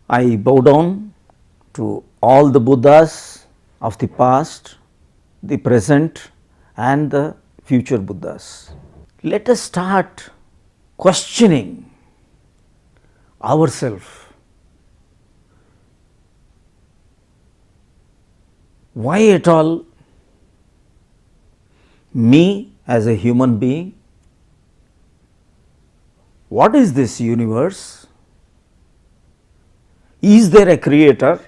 I bow down to all the Buddhas of the past, the present and the future Buddhas. Let us start questioning ourselves. Why at all me as a human being? What is this universe? Is there a creator?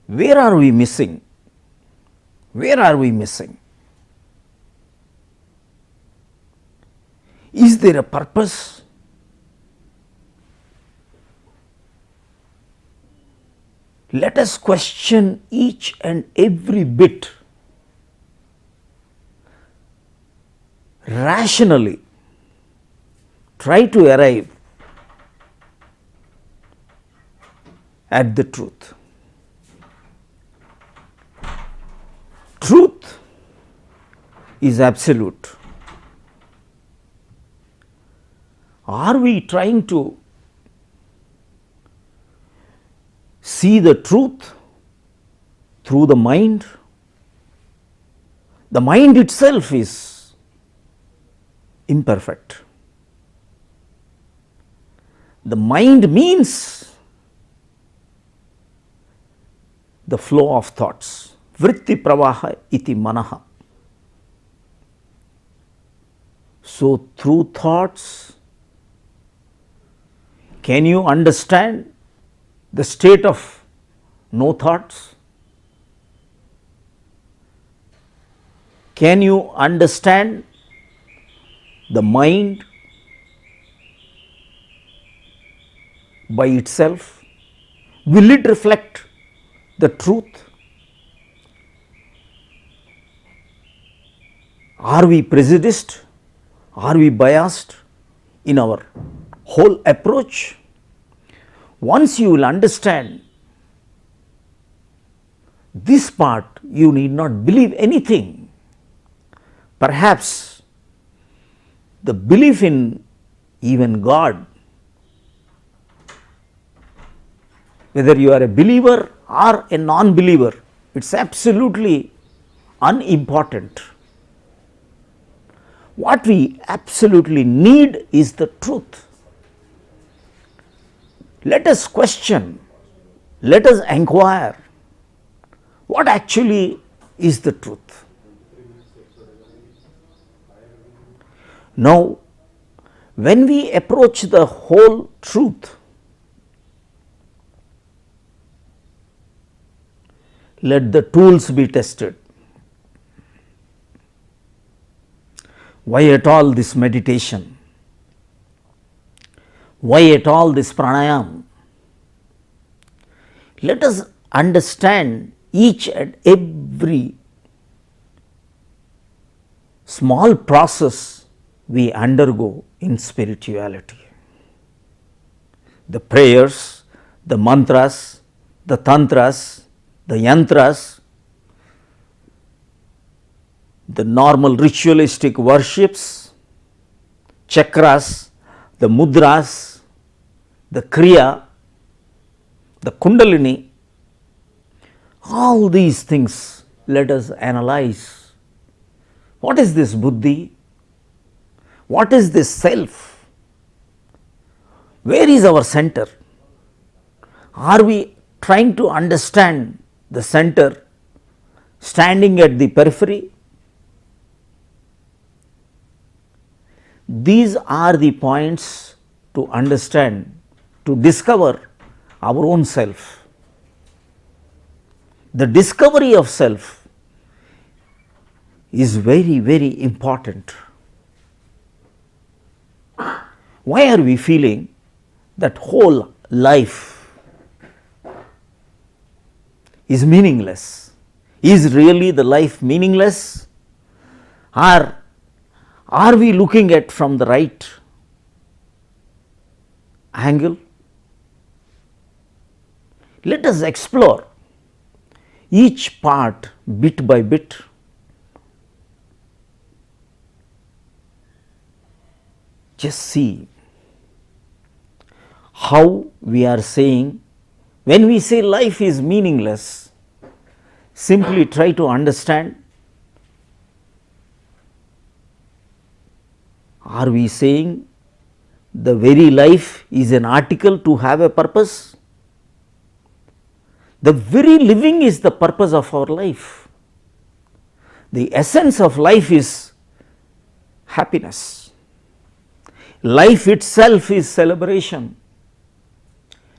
Where are we missing? Where are we missing? Is there a purpose? Let us question each and every bit rationally, try to arrive at the truth. Truth is absolute. Are we trying to see the truth through the mind? The mind itself is imperfect. The mind means the flow of thoughts. Vritti pravaha iti manaha. So, through thoughts, can you understand the state of no thoughts? Can you understand the mind by itself? Will it reflect the truth? Are we prejudiced? Are we biased in our whole approach? Once you will understand this part, you need not believe anything. Perhaps the belief in even God, whether you are a believer or a non-believer, it is absolutely unimportant. What we absolutely need is the truth. Let us question, let us inquire what actually is the truth. Now, when we approach the whole truth, let the tools be tested. Why at all this meditation? Why at all this pranayam? Let us understand each and every small process we undergo in spirituality. The prayers, the mantras, the tantras, the yantras, the normal ritualistic worships, chakras, the mudras, the kriya, the kundalini, all these things let us analyze. What is this buddhi? What is this self? Where is our center? Are we trying to understand the center standing at the periphery? These are the points to understand, to discover our own self. The discovery of self is very, very important. Why are we feeling that whole life is meaningless? Is really the life meaningless? Or are we looking at from the right angle? Let us explore each part bit by bit. Just see how we are saying, when we say life is meaningless, simply try to understand, are we saying the very life is an article to have a purpose? The very living is the purpose of our life. The essence of life is happiness. Life itself is celebration.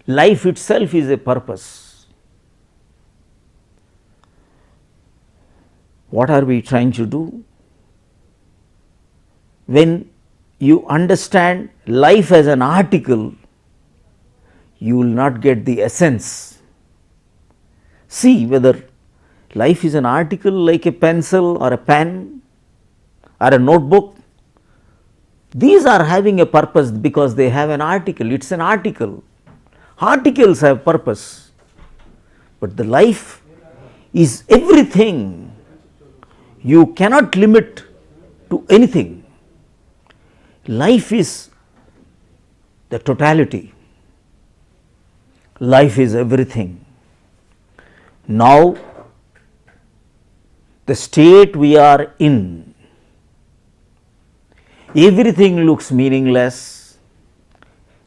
Life itself is a purpose. What are we trying to do? When you understand life as an article, you will not get the essence. See whether life is an article like a pencil or a pen or a notebook. These are having a purpose because they have an article. It is an article. Articles have purpose, but the life is everything. You cannot limit to anything. Life is the totality. Life is everything. Now, the state we are in, everything looks meaningless,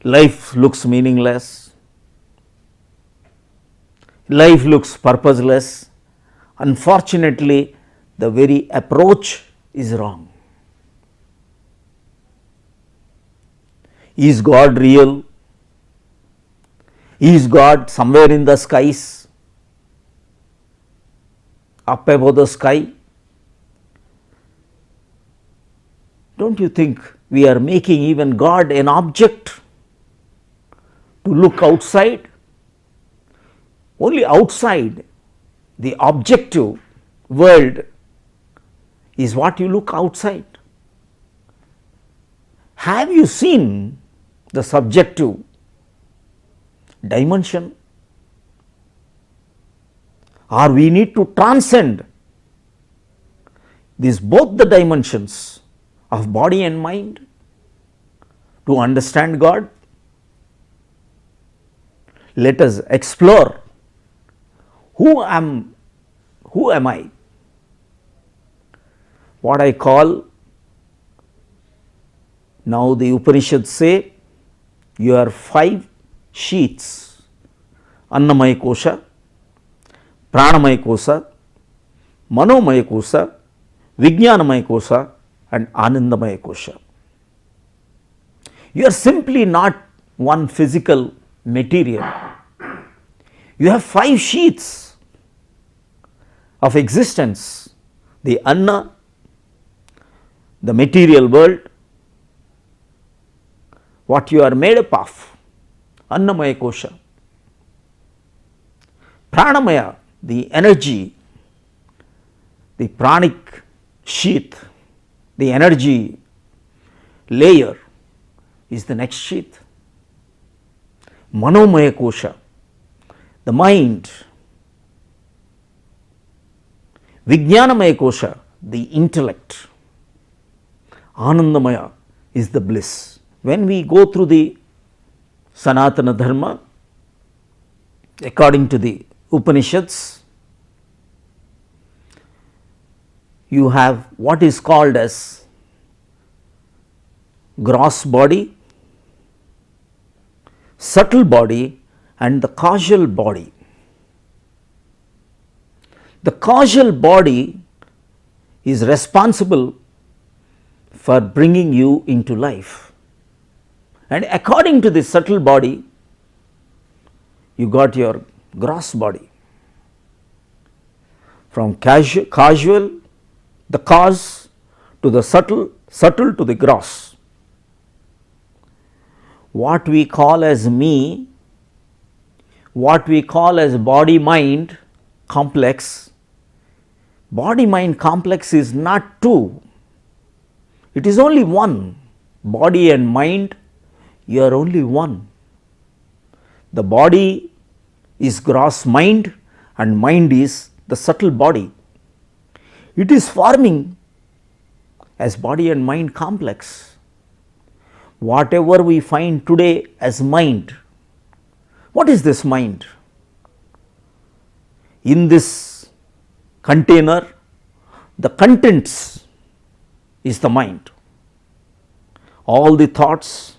life looks meaningless, life looks purposeless. Unfortunately, the very approach is wrong. Is God real? Is God somewhere in the skies, up above the sky? Don't you think we are making even God an object to look outside? Only outside, the objective world is what you look outside. Have you seen the subjective dimension? Or we need to transcend these both the dimensions of body and mind to understand God? Let us explore who am I? What I call, now the Upanishads say, you are 5 sheets: Annamaya Kosha, Pranamaya Kosha, Manomaya Kosha, Vijnanamaya Kosha and Anandamaya Kosha. You are simply not one physical material. You have 5 sheets of existence: the Anna, the material world, what you are made up of, Annamaya Kosha; Pranamaya, the energy, the pranic sheath, the energy layer is the next sheath. Manomaya Kosha, the mind. Vijnanamaya Kosha, the intellect. Anandamaya is the bliss. When we go through the Sanatana Dharma, according to the Upanishads, you have what is called as gross body, subtle body and the causal body. The causal body is responsible for bringing you into life, and according to the subtle body, you got your gross body. From causal, the cause, to the subtle, subtle to the gross. What we call as me, what we call as body mind complex, body mind complex is not two, it is only one. Body and mind, you are only one. The body is gross mind and mind is the subtle body. It is forming as body and mind complex. Whatever we find today as mind, What is this mind? In this container, the contents is the mind. All the thoughts,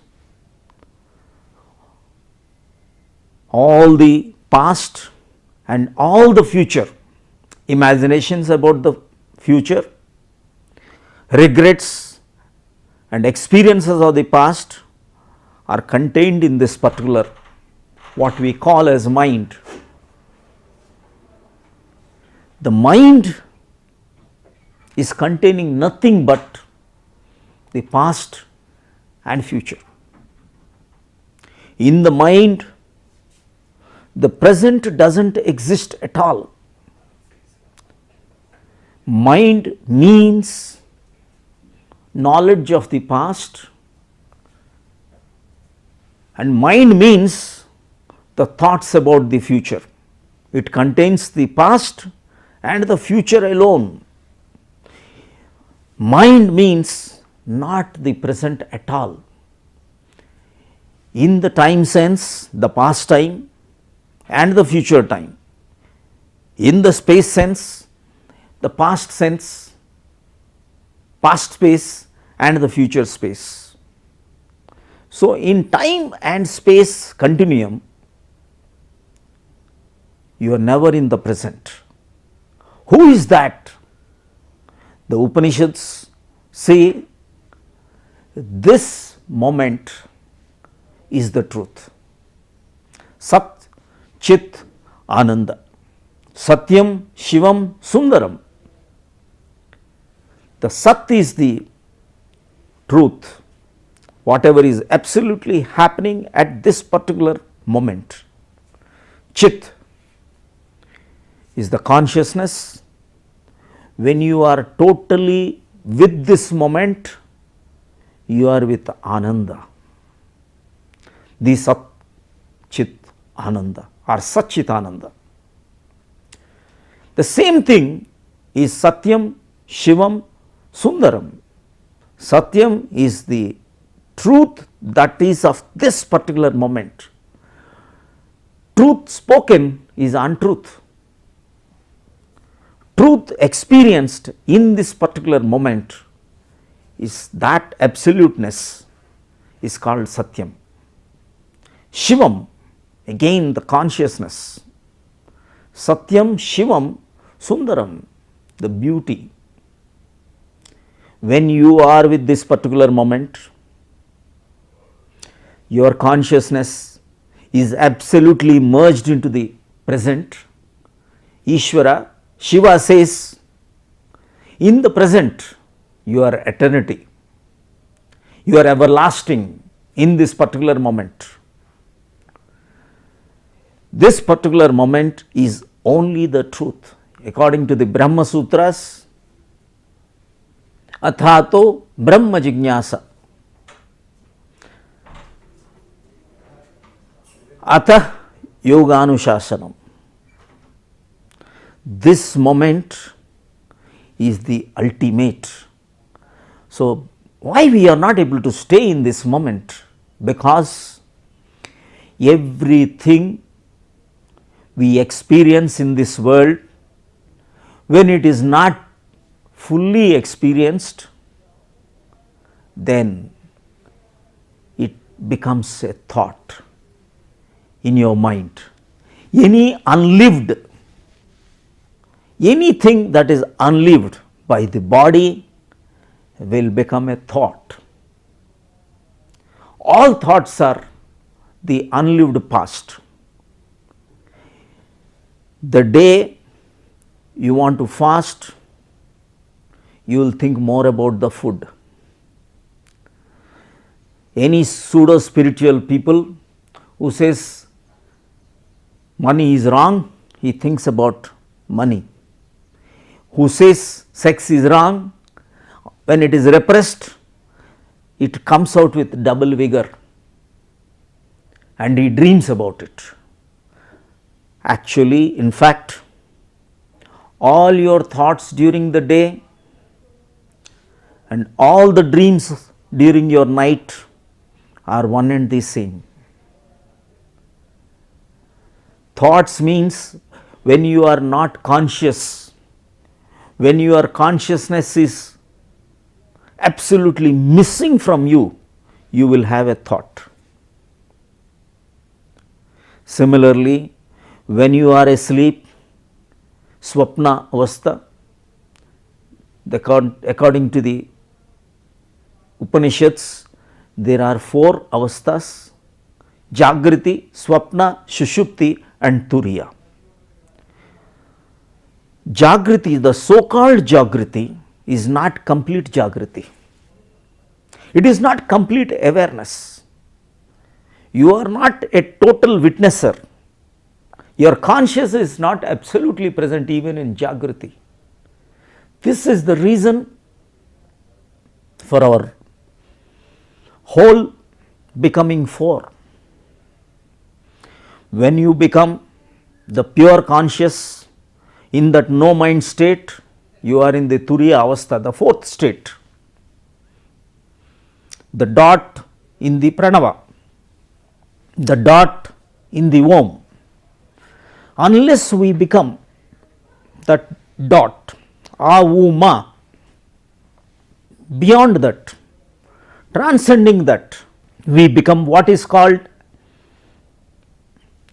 all the past and all the future, imaginations about the future, regrets and experiences of the past are contained in this particular what we call as mind. The mind is containing nothing but the past and future. In the mind, the present does not exist at all. Mind means knowledge of the past, and mind means the thoughts about the future. It contains the past and the future alone. Mind means not the present at all. In the time sense, the past time and the future time. In the space sense, the past sense, past space and the future space. So, in time and space continuum, you are never in the present. Who is that? The Upanishads say this moment is the truth. Sat, Chit, Ananda. Satyam, Shivam, Sundaram. The Sat is the truth, whatever is absolutely happening at this particular moment. Chit is the consciousness. When you are totally with this moment, you are with Ananda. The Sat, Chit, Ananda or Satchit Ananda. The same thing is Satyam, Shivam, Sundaram. Satyam is the truth that is of this particular moment. Truth spoken is untruth. Truth experienced in this particular moment is that absoluteness is called Satyam. Shivam, again the consciousness. Satyam, Shivam, Sundaram, the beauty. When you are with this particular moment, your consciousness is absolutely merged into the present. Ishvara, Shiva says, in the present you are eternity, you are everlasting in this particular moment. This particular moment is only the truth. According to the Brahma Sutras, Athato Brahma Jignasa, Atha Yoganushashanam. This moment is the ultimate. So, why we are not able to stay in this moment? Because everything we experience in this world, when it is not fully experienced, then it becomes a thought in your mind. Any unlived, anything that is unlived by the body will become a thought. All thoughts are the unlived past. The day you want to fast, you will think more about the food. Any pseudo spiritual people who says money is wrong, he thinks about money. Who says sex is wrong, when it is repressed, it comes out with double vigor and he dreams about it. Actually, in fact, all your thoughts during the day and all the dreams during your night are one and the same. Thoughts means when you are not conscious, when your consciousness is absolutely missing from you, you will have a thought. Similarly, when you are asleep, swapna avastha, according to the Upanishads, there are 4 avasthas: Jagriti, Swapna, Shushupti and Turiya. Jagriti, the so called Jagriti, is not complete Jagriti. It is not complete awareness. You are not a total witnesser. Your conscious is not absolutely present even in Jagriti. This is the reason for our whole becoming 4. When you become the pure conscious in that no mind state, you are in the Turiya avastha, the 4th state, the dot in the pranava, the dot in the Om. Unless we become that dot, A-U-Ma, beyond that, transcending that, we become what is called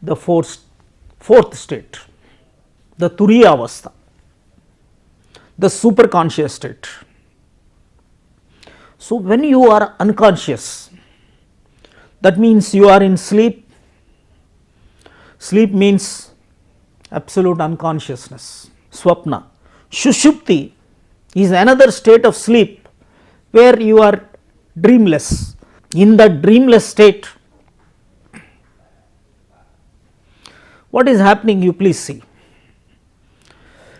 the 4th state, the Turiya avastha, the superconscious state. So, when you are unconscious, that means you are in sleep. Sleep means absolute unconsciousness, swapna. Shushupti is another state of sleep where you are dreamless. In the dreamless state, what is happening, you please see.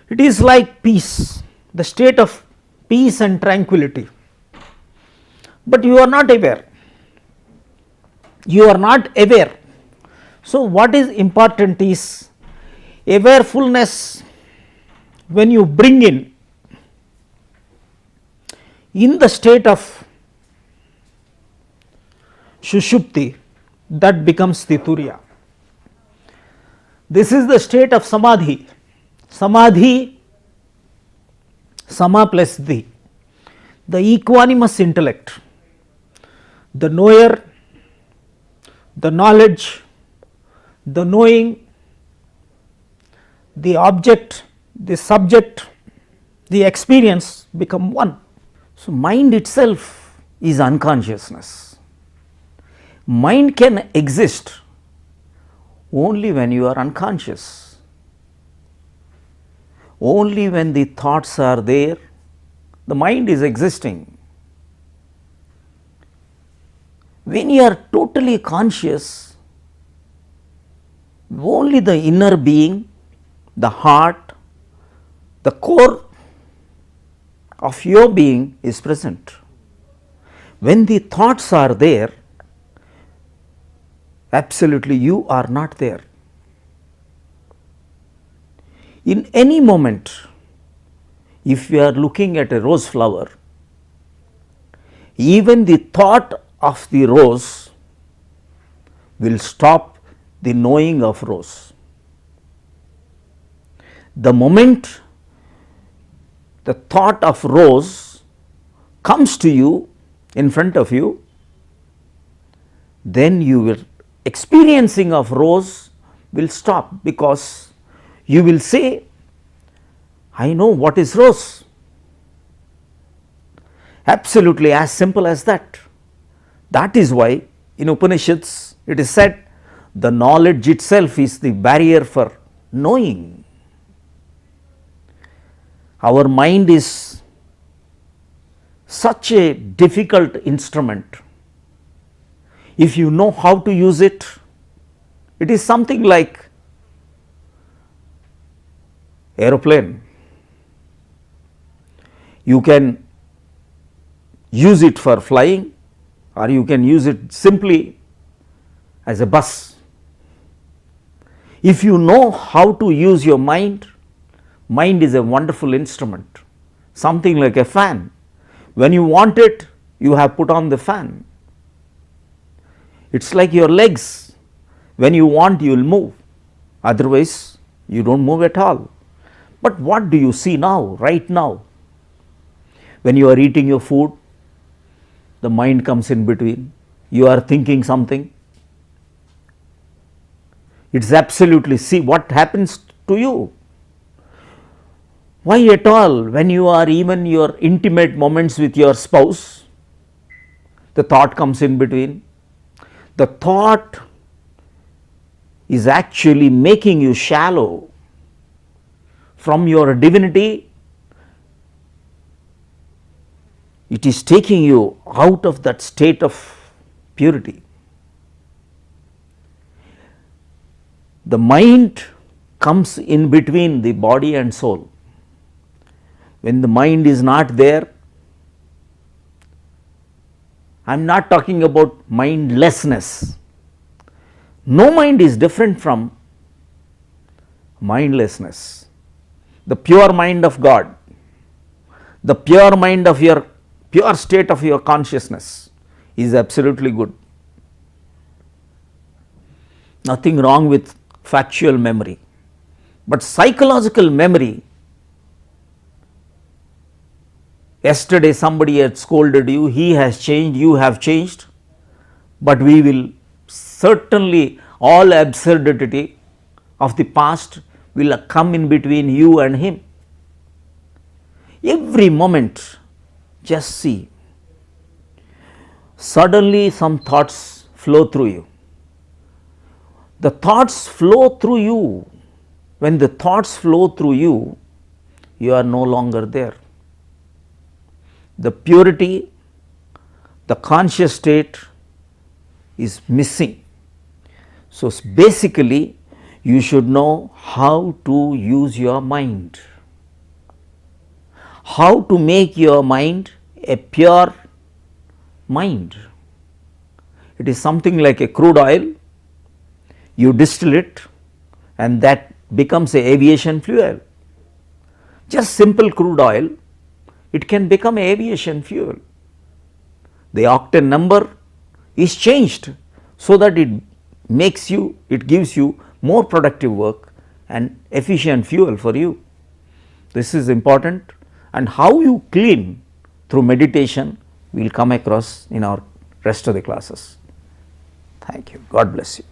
It is like peace, the state of peace and tranquility, but you are not aware. You are not aware. So, what is important is awarefulness. When you bring in the state of Shushupti, that becomes the Turiya. This is the state of Samadhi. Samadhi, Sama plus Dhi, the equanimous intellect, the knower, the knowledge, the knowing, the object, the subject, the experience become one. So, mind itself is unconsciousness. Mind can exist only when you are unconscious. Only when the thoughts are there, the mind is existing. When you are totally conscious, only the inner being, the heart, the core of your being is present. When the thoughts are there, absolutely you are not there. In any moment, if you are looking at a rose flower, even the thought of the rose will stop the knowing of rose. The moment the thought of rose comes to you in front of you, then your experiencing of rose will stop, because you will say, I know what is rose. Absolutely as simple as that. That is why in Upanishads it is said, the knowledge itself is the barrier for knowing. Our mind is such a difficult instrument. If you know how to use it, it is something like aeroplane. You can use it for flying, or you can use it simply as a bus. If you know how to use your mind, mind is a wonderful instrument, something like a fan. When you want it, you have put on the fan. It is like your legs. When you want, you will move. otherwise you do not move at all. But what do you see now, right now? When you are eating your food, the mind comes in between, you are thinking something. It is absolutely, see what happens to you. Why at all, when you are even your intimate moments with your spouse, the thought comes in between. The thought is actually making you shallow from your divinity. It is taking you out of that state of purity. The mind comes in between the body and soul. When the mind is not there, I am not talking about mindlessness. No mind is different from mindlessness. The pure mind of God, the pure mind of your pure state of your consciousness is absolutely good. Nothing wrong with factual memory, but psychological memory. Yesterday somebody had scolded you, he has changed, you have changed, but we will certainly, all absurdity of the past will come in between you and him. Every moment, just see, suddenly some thoughts flow through you. The thoughts flow through you. When the thoughts flow through you, you are no longer there. The purity, the conscious state is missing. So, basically you should know how to use your mind, how to make your mind a pure mind. It is something like a crude oil, you distill it and that becomes a aviation fuel. Just simple crude oil, it can become aviation fuel. The octane number is changed so that it makes you, it gives you more productive work and efficient fuel for you. This is important, and how you clean through meditation we will come across in our rest of the classes. Thank you. God bless you.